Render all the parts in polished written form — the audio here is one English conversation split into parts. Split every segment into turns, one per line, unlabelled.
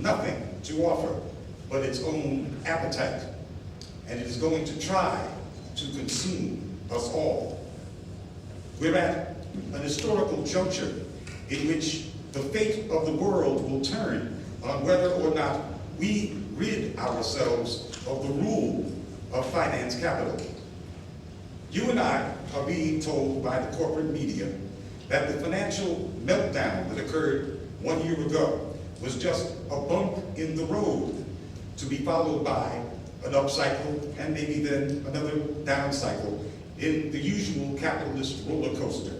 nothing to offer but its own appetite, and it is going to try to consume us all. We're at an historical juncture in which the fate of the world will turn on whether or not we rid ourselves of the rule of finance capital. You and I are being told by the corporate media that the financial meltdown that occurred 1 year ago was just a bump in the road to be followed by an upcycle and maybe then another down cycle in the usual capitalist roller coaster.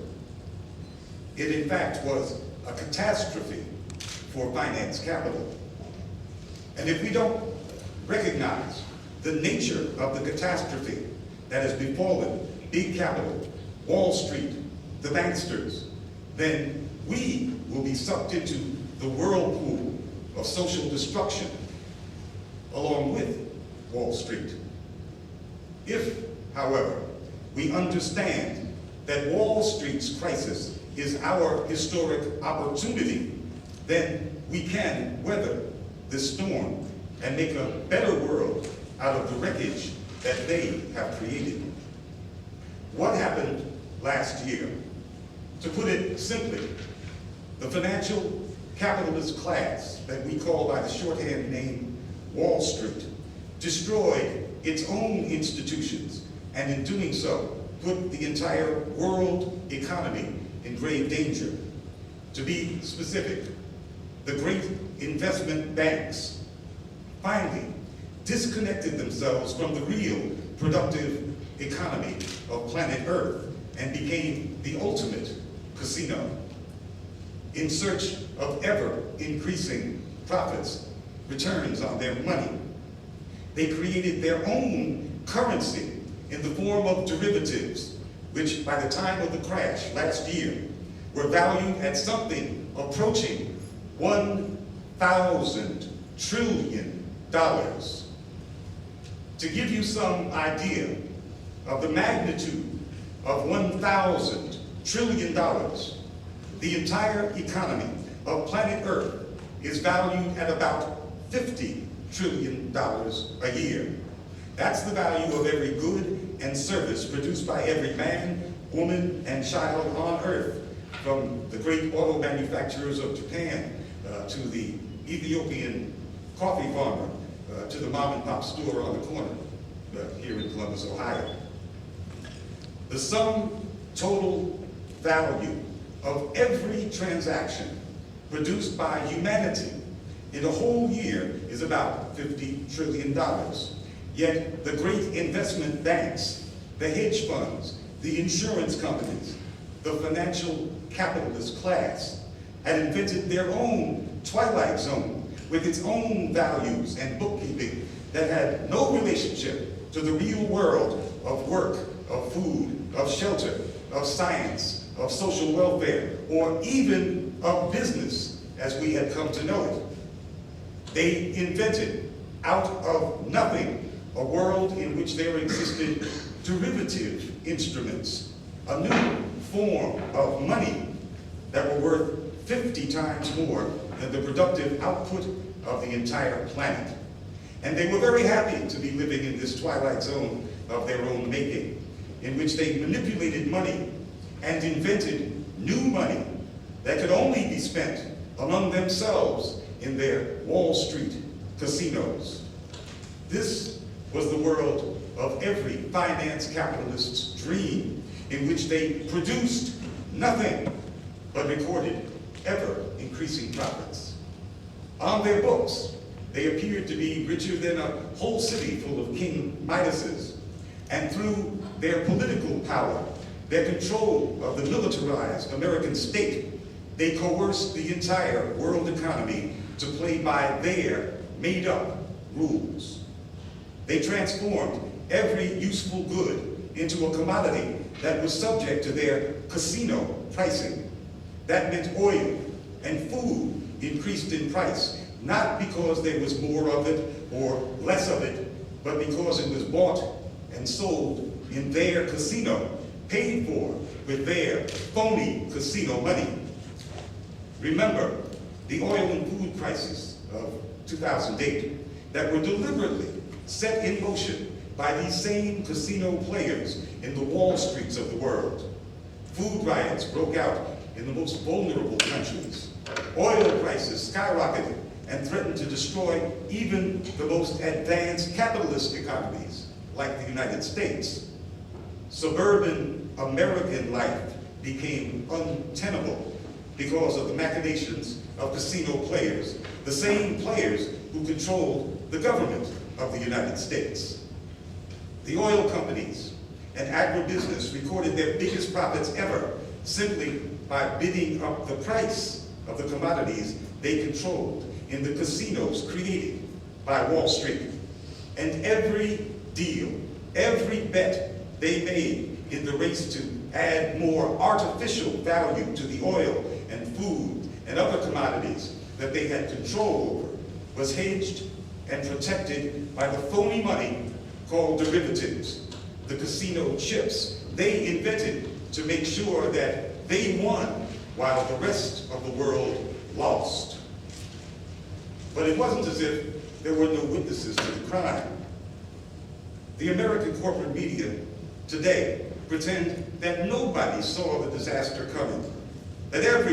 It in fact was a catastrophe for finance capital. And if we don't recognize the nature of the catastrophe that has befallen big capital, Wall Street, the banksters, then we will be sucked into the whirlpool of social destruction along with Wall Street. If, however, we understand that Wall Street's crisis is our historic opportunity, then we can weather this storm and make a better world out of the wreckage that they have created. What happened last year? To put it simply, the financial capitalist class that we call by the shorthand name Wall Street destroyed its own institutions, and in doing so, put the entire world economy in grave danger. To be specific, the great investment banks finally disconnected themselves from the real productive economy of planet Earth and became the ultimate casino. In search of ever-increasing profits, returns on their money, they created their own currency in the form of derivatives, which by the time of the crash last year were valued at something approaching $1,000 trillion. To give you some idea of the magnitude of $1,000 trillion, the entire economy of planet Earth is valued at about $50 trillion a year. That's the value of every good and service produced by every man, woman, and child on Earth, from the great auto manufacturers of Japan to the Ethiopian coffee farmer to the mom and pop store on the corner here in Columbus, Ohio. The sum total value of every transaction produced by humanity in a whole year is about $50 trillion. Yet the great investment banks, the hedge funds, the insurance companies, the financial capitalist class had invented their own twilight zone with its own values and bookkeeping that had no relationship to the real world of work, of food, of shelter, of science, of social welfare, or even of business as we had come to know it. They invented, out of nothing, a world in which there existed derivative instruments, a new form of money that were worth 50 times more than the productive output of the entire planet. And they were very happy to be living in this twilight zone of their own making, in which they manipulated money and invented new money that could only be spent among themselves in their Wall Street casinos. This was the world of every finance capitalist's dream, in which they produced nothing but recorded ever-increasing profits. On their books, they appeared to be richer than a whole city full of King Midases, and through their political power, their control of the militarized American state, they coerced the entire world economy to play by their made-up rules. They transformed every useful good into a commodity that was subject to their casino pricing. That meant oil and food increased in price, not because there was more of it or less of it, but because it was bought and sold in their casino, paid for with their phony casino money. Remember, the oil and food crisis of 2008 that were deliberately set in motion by these same casino players in the Wall Streets of the world. Food riots broke out in the most vulnerable countries. Oil prices skyrocketed and threatened to destroy even the most advanced capitalist economies, like the United States. Suburban American life became untenable because of the machinations of casino players, the same players who controlled the government of the United States. The oil companies and agribusiness recorded their biggest profits ever simply by bidding up the price of the commodities they controlled in the casinos created by Wall Street. And every deal, every bet they made in the race to add more artificial value to the oil and food and other commodities that they had control over was hedged and protected by the phony money called derivatives, the casino chips they invented to make sure that they won while the rest of the world lost. But it wasn't as if there were no witnesses to the crime. The American corporate media today pretend that nobody saw the disaster coming, that every